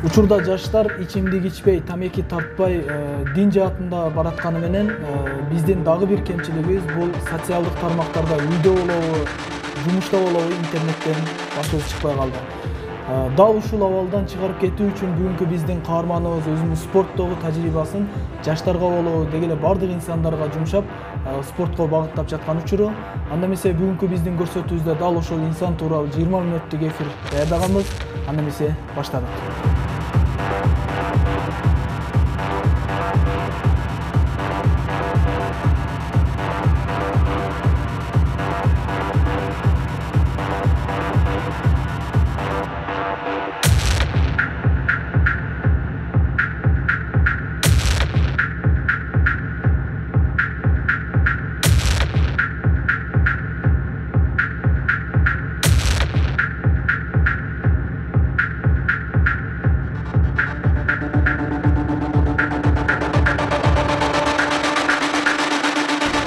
Учурда жаштар ичимдик ичпей, тамеки тартпай, дин жаатында баратканы менен биздин дагы бир кемчилигибиз бул социалдык тармактарда үйдө болобу, жумушта болобу интернеттен башыбыз чыкпай калды. Дал ушул абалдан чыгарып кетүү үчүн бүгүнкү биздин каарманыбыз өзүнүн спорттогу тажрыйбасын жаштарга болобу деги эле бардык инсандарга жумшап спортко багыттап жаткан учуру. Анда эмесе бүгүнкү биздин көрсөтүүбүздө дал ошол инсан тууралуу 20 мүнөттүк эфир даярдаганбыз. Анда эмесе баштадык.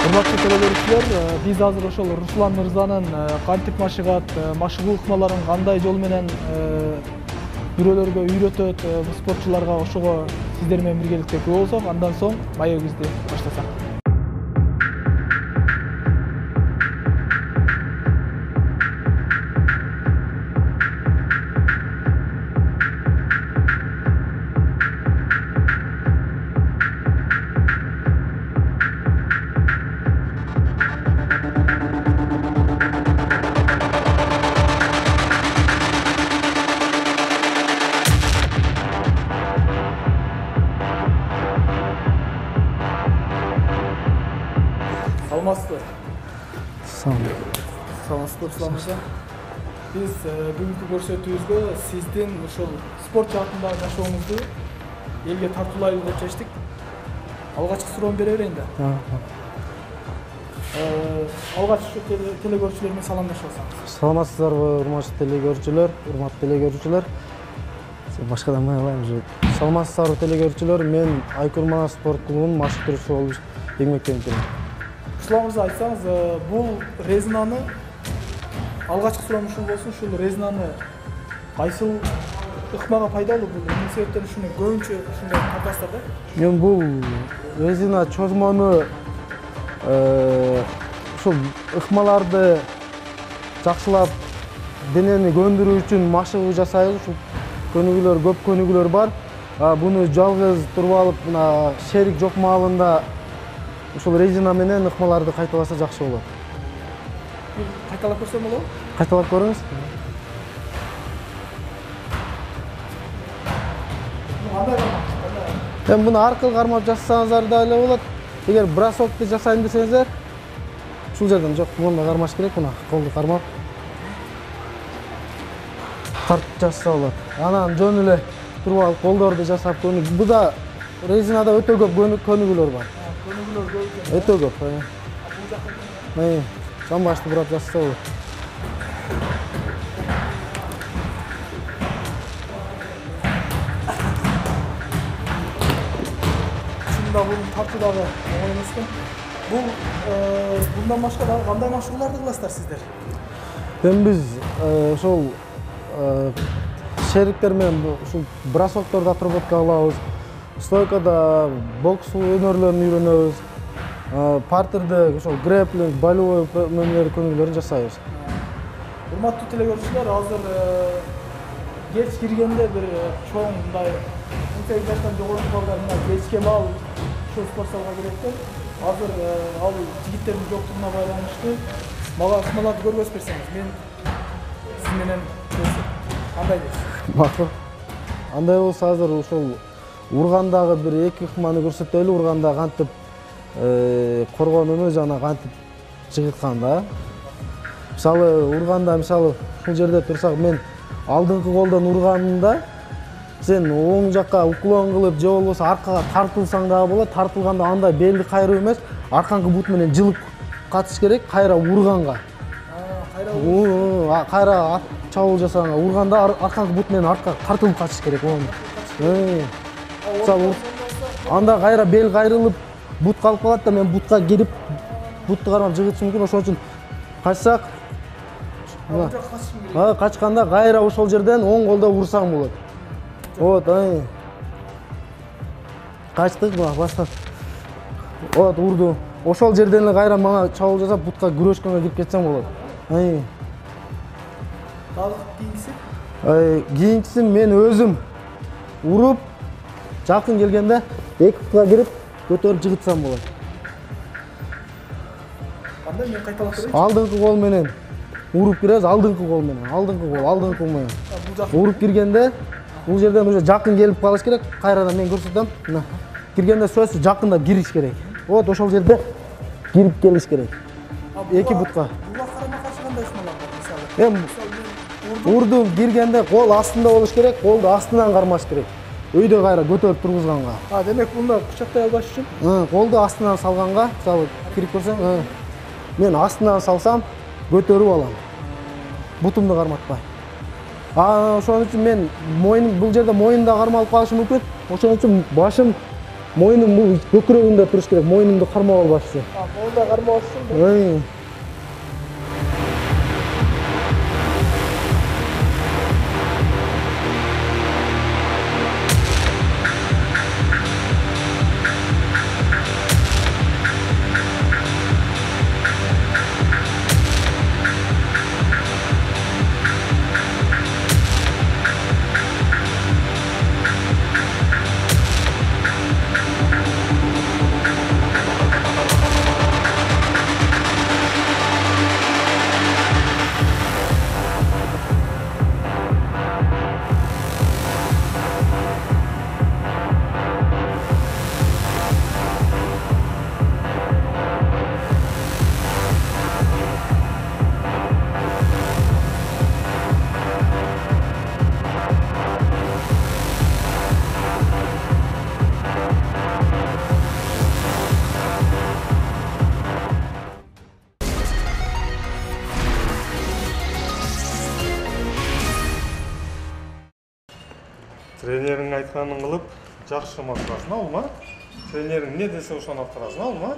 Урматтуу телегөрүүчүлөр, биз азыр ошол Руслан мырзанын кантип машыгат, машыгуу ыкмаларын кандай жол менен бирөөлөргө үйрөтөт, спортчуларга ошого сиздер менен биргеликте күбө болсок, андан соң маегибизди баштасак. Саламатсызбы, Руслан мырза. Биз бүгүнкү көрсөтүүбүзгө сиздин ушул спорт жаатындагы жашооңузду элге тартуулайлы деп чечтик. Алгачкы суроону бере берейин да. Алгач телегөрүүчүлөр менен саламдашып алсаңыз. Саламатсыздарбы, урматтуу телегөрүүчүлөр. Башкадан байлайм уже. Саламатсыздарбы телегөрүүчүлөр, мен Айкүл Манас спорт клубунун машыктыруучусу болуп эмгектенип. Руслан мырза, айтсаңыз, бул резинаны алгачкы сурамышым болсун, ушул резинаны кайсыл ыкмага пайдалуу, бул эмне себептен ушуну көбүнчө ушундай тартасыздар да? Мен бул резина чозмону ушул ыкмаларды жакшылап денени көндүрүү үчүн машыгуу жасайбыз. Ушул көнүгүүлөр, көп көнүгүүлөр бар. Буну жалгыз туруп алып, мына шерик жок маалында ушул резина менен ыкмаларды кайталаса жакшы болот. Кайталап көрсөм болобу? Кайталап көрүңүз. Эми буну аркылы кармап жасасаңыздар да эле болот. Эгер бросокты жасайын десеңиздер, ушул жерден жок, монда кармаш керек, мына колду кармап тартып жасаса болот. Анан жөн эле туруп алып колдорду жасап көнүк. Буда резинада өтө көп көнүгүүлөр бар. Өтө көп. Жамбашты бурап жасаса болот. Чынында бул тартуу дагы оңой эмес экен. Bundan башка дагы кандай машыгууларды кыласыздар сиздер? Эми биз ошол шериктер менен ушул бросокторду отработка кылабыз. Стойкада бокс өнөрлөрүн үйрөнөбүз. Партерде ошол грэплинг, болевой көнүгүүлөрүн жасайбыз. Урматтуу телегөрүүчүлөр, азыр кеч киргенде бир чоң мындай 18 жаштан жогору балдар мына кечке маал ушул спорт залга кирет экен. Азыр ал жигиттердин жоктугуна байланыштуу мага ыкмаларды көргөзүп берсеңиз, мен сиз менен кандай дейсиз? Макул. Андай болсо азыр ошол ургандагы бир эки ыкманы көрсөтөлү. Урганда кантип коргонууну жана кантип жыгыткан да. Мисалы урганда ушул жерде турсак, мен алдыңкы колдон урганымда сен оң жакка уклон кылып же болбосо аркага тартылсаң дагы болот. Тартылганда андай белди кайруу эмес, аркаңкы бут менен жылып катыш керек кайра урганга. Кайра чабуул жасаганга урганда аркаңкы бут менен артка тартылып катыш керек. Мисалы анда кайра бел кайрылып бут калып калат да, мен бутка келип бутты кармап жыгытышым мүмкүн. Ошон үчүн качсак, качканда кайра ошол жерден оң колдо урсаң болот. Вот, ай. Качтык мына баштап. Вот, урду. Ошол жерден эле кайра мага чабуул жасап, бутка күрөшкөнгө кирип кетсем болот. Ай. Дагы кийинкиси? Кийинкиси мен өзүм уруп, жакын келгенде эки бутка кирип, көтөрүп жыгытсам болот. Анда мен кайталап көрөйүнчү. Алдыңкы кол менен уруп киребиз, алдыңкы кол менен, алдыңкы кол менен. Бул жак Уруп киргенде, бул жерден уже жакын келип калыш керек. Кайрадан мен көрсөтөм. Мына. Киргенде сөзсүз жакындап кириш керек. Вот ошол жерде кирип келиш керек. Эки бутка. буга карама-каршы кандай ысмалар бар мисалы? Эми урдум киргенде кол астында болуш керек, колду астынан кармаш керек. Өйдө кайра көтөрүп тургузганга. Демек мында кучактай албаш үчүн? Колду астынан салганга, мисалы кирип көрсөң, мен астынан салсам, көтөрүп алам. Бутумду карматпай. Ошон үчүн мен мойнум бул жерде мойнумда кармалып калышы мүмкүн. Ошон үчүн башым мойнум бул көкүрөгүндө туруш керек, мойнумду кармап албаш үчүн. Моунда кармабаш үчүн. Тренерің айтқанын қылып, жақсы атқарасың, алма? Тренерің не десе ошоны атқарасың, алма?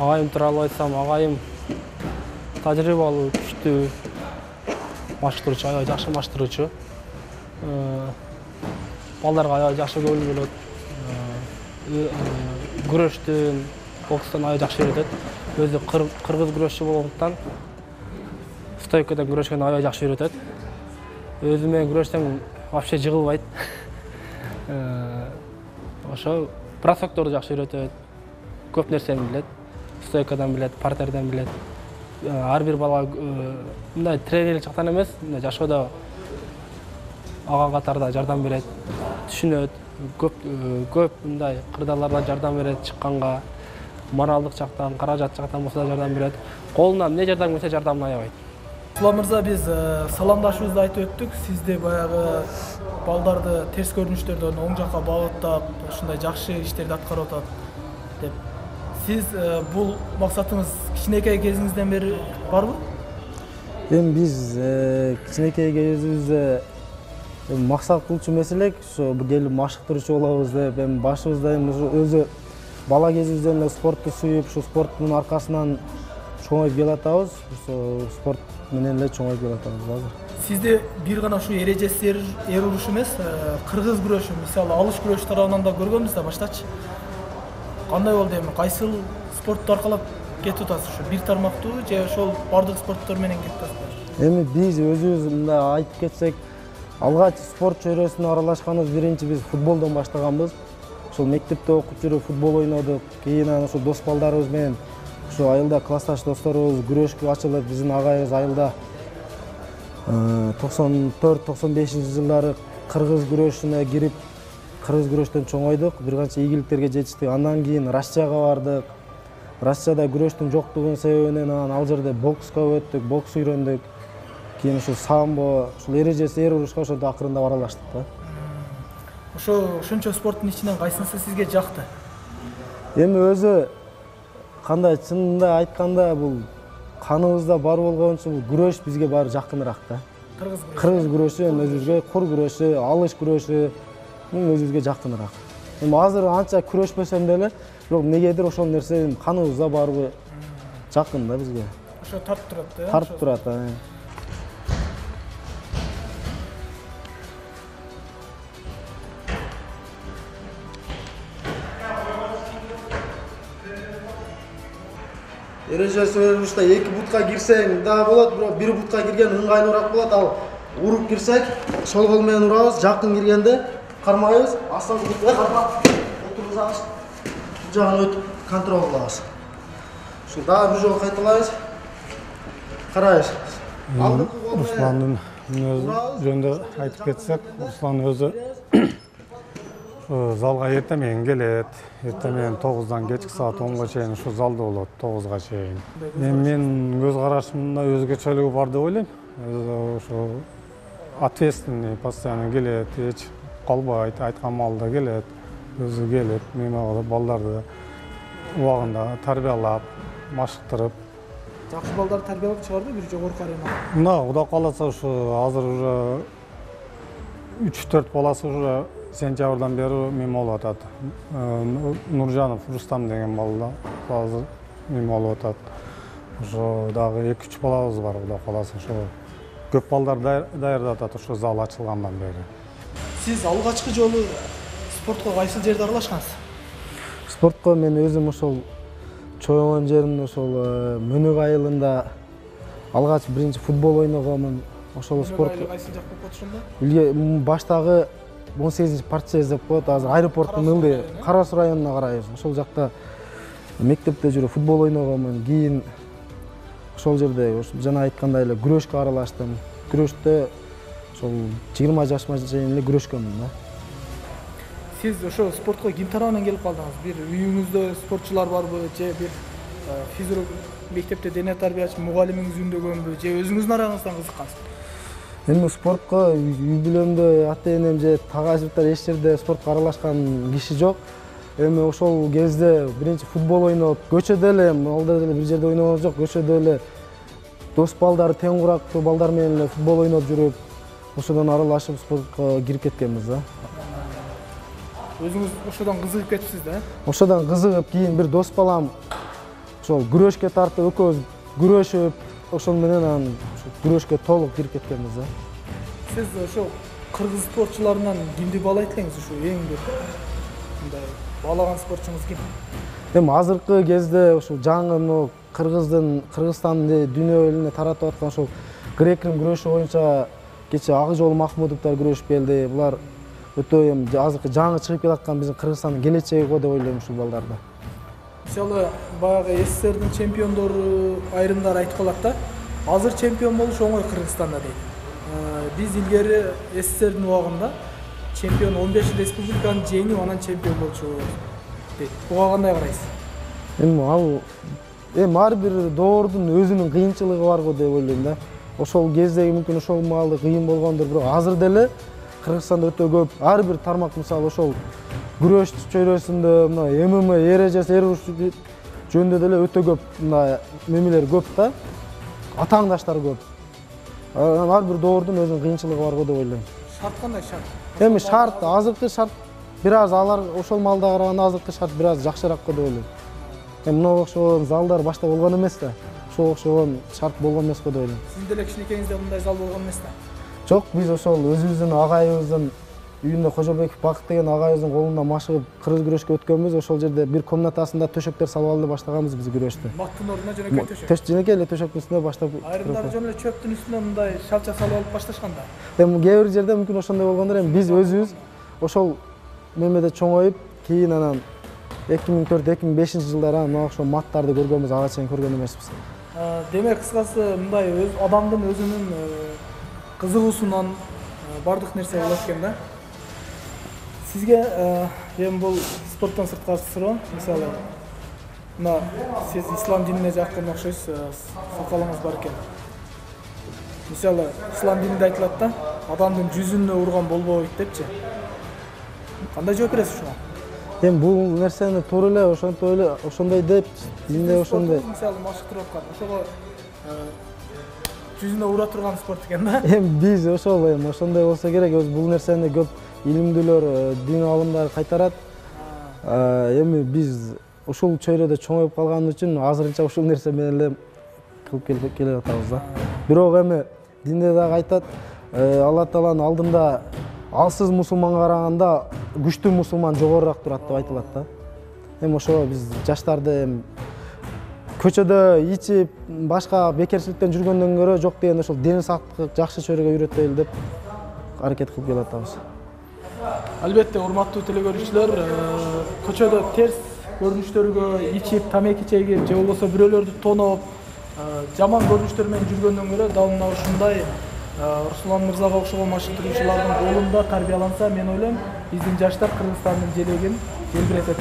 Ағайым туралы айтсам, ағайым тәжірибалы, күшті машықтырушы, аябай жакшы машықтырушы. Балдарга аябай жакшы көңүл бөлөт. Күрөштөн, бокстон аябай жакшы үйрөтөт. Өзү кыргыз күрөшчү болгондуктан стойкадан күрөшкөндү аябай жакшы үйрөтөт. Өзү менен күрөшсөң вообще жыгылбайт. Ошо бросокторду жакшы үйрөтөт. Көп нерсени билет. Стойкадан билет, партерден билет. Ар бир бала мындай тренерлик жактан эмес, жашоодо ага катарда жардам берет, түшүнөт, көп мындай кырдааларда жардам берет, чыкканга, моралдык жактан, каражат жактан болсо да жардам берет. Колунан эмне жардам келсе жардамын аябайт. Сулам мырза, биз саламдашуубузду айтып өттүк. Сизди баягы балдарды терс көрүнүштөрдөн оң жакка багыттап, ушундай жакшы иштерди аткарып атат деп. Siz bu maksatınız kичинекей кезиңизден бери барбы? Эми биз кичинекей кезибизде максат кылчу эмес элек, ошо келип машыктыруучу болобуз деп, эми башыбызда эми өзү бала кезибизден эле спортду сүйүп, ушу спорттун аркасынан чоңоюп келатабыз. Ошо спорт менен эле чоңоюп келатабыз азыр. Сизде бир гана ушу эрежеси эр уруш эмес, кыргыз күрөшү, мисалы алыш күрөш тарабынан да көргөнбүз да баштачы. Кандай болду эми? Кайсыл спортту аркалап кетип атасыз? Ушу бир тармактуу же ошол бардык спорттор менен кетип атасызбы? Эми биз өзүбүз мындай айтып кетсек, алгач спорт чөйрөсүнө аралашканыбыз биринчи биз футболдон баштаганбыз. Ошол мектепте окуп жүрүп футбол ойнодук. Кийин ошо дос балдарыбыз менен ошо айылда классташ досторубуз күрөшкө ачылып, биздин агайыбыз айылда 94-95 жылдары кыргыз күрөшүнө кирип, кыргыз күрөштөн чоңойдук, бир канча ийгиликтерге жетиштик. Андан кийин Россияга бардык. Россияда күрөштүн жоктугунун себебинен ал жерде бокска өттүк, бокс үйрөндүк. Кийин ошо самбо, ушул эрежеси эр урушка ошентип акырындап аралаштык да. Ошончо спорттун ичинен кайсынысы сизге жакты? Эми өзү кандай чынында айтканда бул каныбызда бар болгон үчүн күрөш бизге баары жакыныраак да. Кыргыз күрөшү өзүбүзгө, кур күрөшү, алыш күрөшү өзүбүзгө жакыныраак. Эми азыр анча күрөшпөсөм деле, бирок негедир ошол нерсе каныбызда барбы жакын да бизге. Ошо тартып турат да. Тартып турат. Эрежеси өрүштө эки бутка кирсең да болот, бирок бир бутка кирген ыңгайлуураак болот. Ал уруп кирсек, сол кол менен урабыз, жакын киргенде кармайбыз, астан бутка кармап отургузабыз. Бул жагын өтүп контрол кылабыз. Ушул дагы бир жолу кайталайбыз. Карайбыз. Русландын жөнүндө айтып кетсек, Руслан өзү залга эртең менен келет. Эртең менен 9-дан кечки саат 10-га чейин ушу залда болот, 9-га чейин. Мен көз карашымда өзгөчөлүгү бар деп ойлойм. Ошо ответственный, постоянно келет, эч калбайт, айткан маалда келет, өзү келет, эме балдарды убагында тарбиялап, машыктырып. Жакшы балдарды тарбиялап чыгарды, бир жогорку арена. Мына Кудай кааласа ушу азыр уже 3-4 баласы уже сентябрдан бери мем болуп атат. Нуржанов Рустам деген бала азыр мем болуп атат. Ошо дагы 2-3 балабыз бар, Кудай кааласа ошо көп балдар даярдап атат ошо зал ачылгандан бери. Сиз алгачкы жолу спортко кайсыл жерде аралашкансыз? Спортко мен өзүм ошол чоңойгон жерим ошол Мөнөк айылында алгач биринчи футбол ойногонмун. Ошол спортко кайсы жак болуп атышында? Илге баштагы 18 партия деп коет, азыр аэропорттун ылды Кара Суу районуна карайбыз. Ошол жакта мектепте жүрүп футбол ойногонмун. Кийин ошол жерде жана айткандай эле күрөшкө аралаштым. Күрөштө ошол 20 жашыма чейин эле күрөшкөнмүн да. Сиз ошо спортко ким тарабынан келип калдыңыз? Бир үйүңүздө спортчулар барбы, же бир физрук мектепте дене тарбиячы мугалимиңиз үндөгөнбү, же өзүңүздүн араңыздан кызыккансызбы? Эми спортко үй бүлөмдө ата-энем же тагажыбыктар эч жерде спортко аралашкан киши жок. Эми ошол кезде биринчи футбол ойноп, көчөдө эле, алда эле бир жерде ойногон жок, көчөдө эле дос балдар, тең курактуу балдар менен эле футбол ойноп жүрүп, ошодон аралашып спортко кирип кеткенбиз да. Өзүңүз ошодон кызыгып кетипсиз да? Ошодон кызыгып, кийин бир дос балам ошол күрөшкө тартып, экөөбүз күрөшүп, ошол менен анан күрөшкө толук кирип кеткенбиз да. Сиз ошо кыргыз спортчуларынан кимди баалайт элеңиз? Ушу эң бир мындай баалаган спортчуңуз ким? Эми азыркы кезде ушул жаңы Кыргызстандын дүйнө элине таратып аткан ошол грек-рим күрөшү боюнча кечээ Акжол Махмудовдор күрөшүп келди. Булар өтө эми азыркы жаңы чыгып келаткан биздин Кыргызстандын келечеги го деп ойлойм ушул балдарда. Мисалы баягы СССРдин чемпиондору айрымдар айтып калат да, азыр чемпион болуш оңой Кыргызстанда дейт. Биз илгери СССРдин убагында чемпион 15 республиканы жеңип, анан чемпион болчубуз дейт. Буга кандай карайсыз? Эми ар бир доордун өзүнүн кыйынчылыгы бар го деп ойлойм да. Ошол кездеги мүмкүн ошол маалда кыйын болгондур, бирок азыр деле Кыргызстанда өтө көп ар бир тармак, мисалы ошол күрөш чөйрөсүндө, мына ММА эрежеси эр уруш жөнүндө деле өтө көп мына мемелер көп да. Атааңдаштар көп. Ар бир доордун өзүнүн кыйынчылыгы бар го деп ойлойм. Шарт кандай шарт? Эми шарт, азыркы шарт бир аз алар ошол маалда караганда азыркы шарт бир аз жакшыраак го деп ойлойм. Эми мына окшогон залдар башта болгон эмес да. ушуга окшогон шарт болгон эмес го деп ойлойм. Сиздин деле кичинекейиңизде мындай зал болгон эмес да? Жок, биз ошол өзүбүздүн агайыбыздын үйүндө Кожобеков Бакыт деген агайыбыздын колунда машыгып кыргыз күрөшкө өткөнбүз. Ошол жерде бир комнатасында төшөктөр салып алып баштаганбыз биз күрөштү. Мактын ордуна жөнөкөй төшөк. Жөнөкөй эле төшөктүн үстүнө баштап. Айрымдары жөн эле чөптүн үстүнө мындай шалча салып алып башташкан да. Эми кээ бир жерде мүмкүн ошондой болгондор, эми биз өзүбүз ошол мемеде чоңоюп, кийин анан 2004-2005 жылдары мына ошол маттарды көргөнбүз, ага чейин көргөн эмеспиз. Демек кыскасы мындай адамдын өзүнүн кызыгуусунан бардык нерсе болот экен да. Сизге эми бул спорттон сырткары суроо, мисалы мына сиз ислам динине жакын окшойсуз, сакалыңыз бар экен. Мисалы ислам дининде айтылат да, адамдын жүзүнө урган болбойт депчи. Кандай жооп бересиз ушуга? Эми бул нерсени туура эле ошондой деп, динде ошондой. Мисалы машыктырып аткан, ошого жүзүнө ура турган спорт экен да. Эми биз ошондой болсо керек, бул нерсени көп илимдүүлөр, дин алымдары кайтарат. Эми биз ушул чөйрөдө чоңоюп калган үчүн азырынча ушул нерсе менен эле кылып келе жатабыз да. Бирок эми динде дагы айтат, Алла Тааланын алдында алсыз мусулманга караганда күчтүү мусулман жогорураак турат деп айтылат да. Эми ошого биз жаштарды көчөдө ичип, башка бекерчиликтен жүргөндөн көрө жок деген ошол дени сактыкка жакшы чөйрөгө үйрөтөйлү деп аракет кылып келатабыз. Албетте, урматтуу телекөрүүчүлөр, көчөдө терс көрүнүштөргө ичип, тамеки чегип, же болбосо бирөөлөрдү тоноп, жаман көрүнүштөр менен жүргөндөн көрө дал мына ушундай Руслан мырзага окшогон машыктыруучулардын колунда тарбияланса, мен ойлойм, биздин жаштар Кыргызстандын желегин желбиретет.